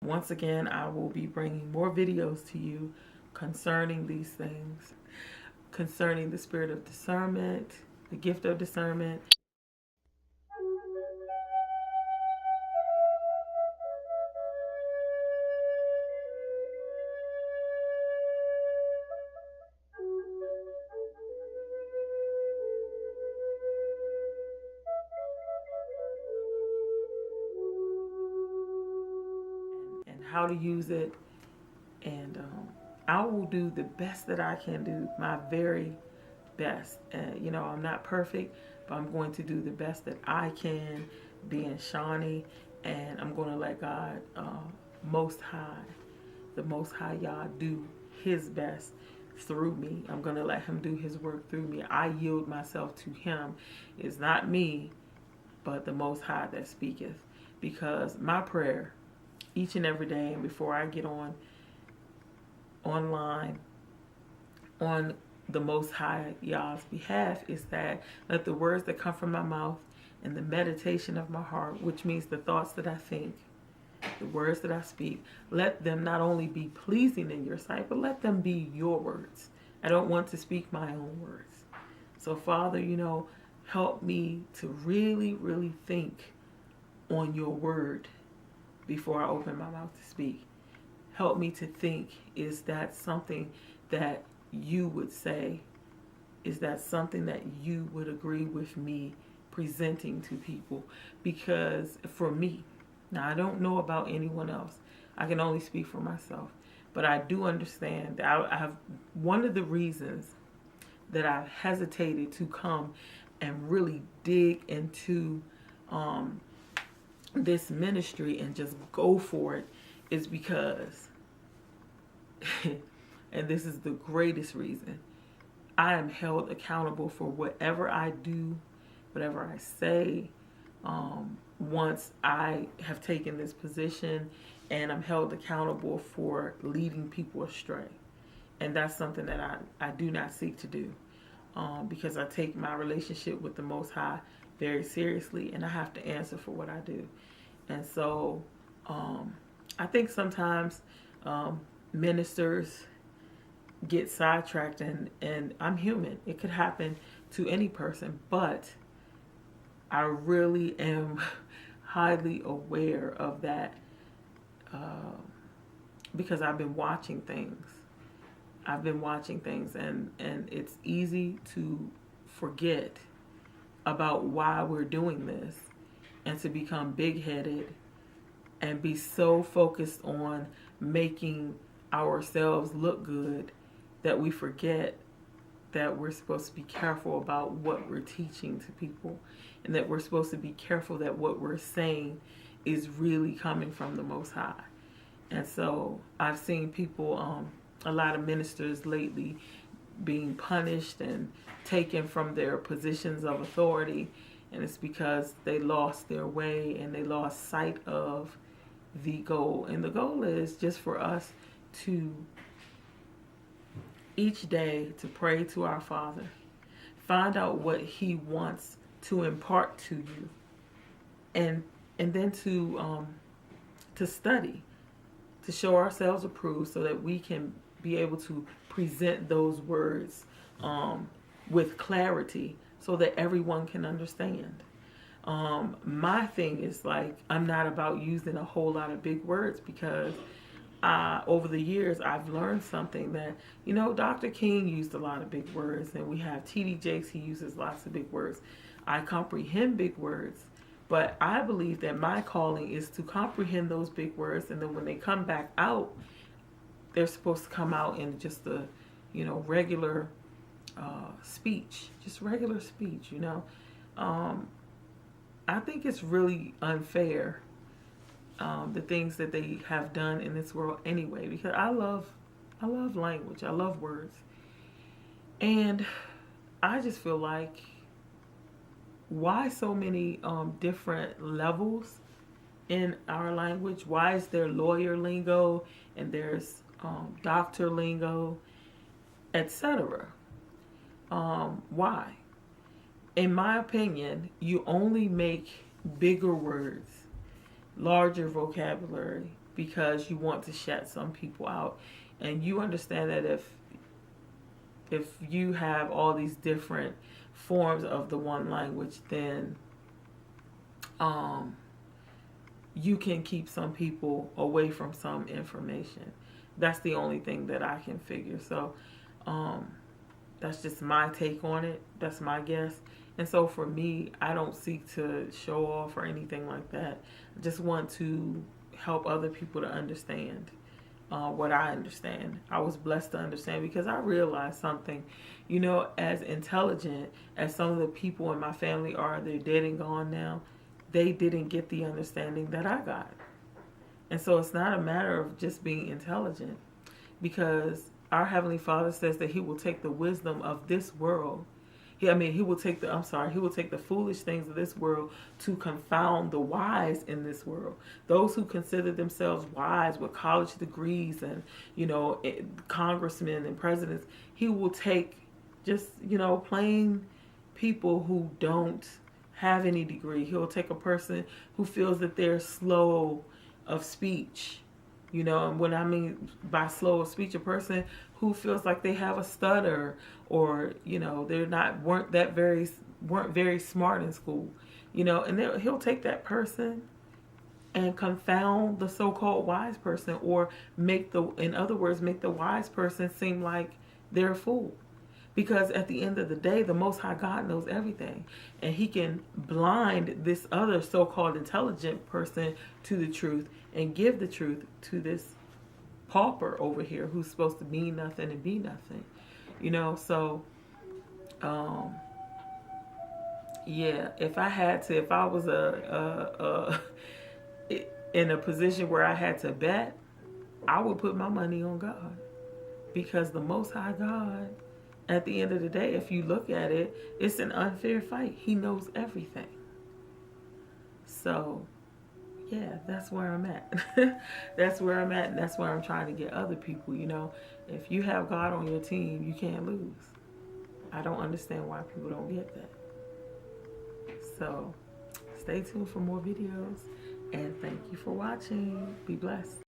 Once again, I will be bringing more videos to you concerning these things, concerning the spirit of discernment, the gift of discernment. And how to use it. And I will do the best that I can do, my very best. And, you know, I'm not perfect, but I'm going to do the best that I can, being Shawnee. And I'm going to let God, Most High, the Most High Yah, do His best through me. I'm going to let Him do His work through me. I yield myself to Him. It's not me, but the Most High that speaketh. Because my prayer each and every day, and before I get online on the Most High Yah's behalf, is that let the words that come from my mouth and the meditation of my heart, which means the thoughts that I think, the words that I speak, let them not only be pleasing in your sight, but let them be your words. I don't want to speak my own words. So Father, you know, help me to really, really think on your word before I open my mouth to speak. Help me to think, is that something that you would say? Is that something that you would agree with me presenting to people? Because for me, now I don't know about anyone else. I can only speak for myself. But I do understand that I have one of the reasons that I've hesitated to come and really dig into this ministry and just go for it is because, and this is the greatest reason, I am held accountable for whatever I do, whatever I say, once I have taken this position, and I'm held accountable for leading people astray. And that's something that I do not seek to do, because I take my relationship with the Most High very seriously, and I have to answer for what I do. And so I think sometimes ministers get sidetracked, and I'm human. It could happen to any person, but I really am highly aware of that, because I've been watching things. And it's easy to forget about why we're doing this and to become big-headed and be so focused on making ourselves look good that we forget that we're supposed to be careful about what we're teaching to people, and that we're supposed to be careful that what we're saying is really coming from the Most High. And so I've seen people, a lot of ministers lately, being punished and taken from their positions of authority, and it's because they lost their way and they lost sight of the goal. And the goal is just for us to each day to pray to our Father, find out what He wants to impart to you, and then to study, to show ourselves approved, so that we can be able to present those words with clarity, so that everyone can understand. My thing is, like, I'm not about using a whole lot of big words, because over the years I've learned something that, you know, Dr. King used a lot of big words, and we have T.D. Jakes, he uses lots of big words. I comprehend big words, but I believe that my calling is to comprehend those big words, and then when they come back out, they're supposed to come out in just a, you know, regular speech, just regular speech, you know. I think it's really unfair, the things that they have done in this world anyway, because I love language, I love words, and I just feel like, why so many different levels in our language? Why is there lawyer lingo and there's doctor lingo, etc.? Why? In my opinion, you only make bigger words, larger vocabulary, because you want to shut some people out. And you understand that if you have all these different forms of the one language, then you can keep some people away from some information. That's the only thing that I can figure. So that's just my take on it. That's my guess. And so for me, I don't seek to show off or anything like that. I just want to help other people to understand what I understand. I was blessed to understand because I realized something. You know, as intelligent as some of the people in my family are, they're dead and gone now, they didn't get the understanding that I got. And so it's not a matter of just being intelligent, because our Heavenly Father says that He will take the wisdom of this world. He will take the foolish things of this world to confound the wise in this world. Those who consider themselves wise with college degrees and, congressmen and presidents, He will take just, plain people who don't have any degree. He'll take a person who feels that they're slow of speech. And what I mean by slow of speech, a person who feels like they have a stutter, or weren't very smart in school, and he'll take that person and confound the so-called wise person, or make the wise person seem like they're a fool. Because at the end of the day, the Most High God knows everything. And He can blind this other so-called intelligent person to the truth and give the truth to this pauper over here who's supposed to mean nothing and be nothing. So, yeah, if I was in a position where I had to bet, I would put my money on God. Because the Most High God, at the end of the day, if you look at it, it's an unfair fight. He knows everything. So, yeah, that's where I'm at. That's where I'm at, and that's where I'm trying to get other people, If you have God on your team, you can't lose. I don't understand why people don't get that. So, stay tuned for more videos, and thank you for watching. Be blessed.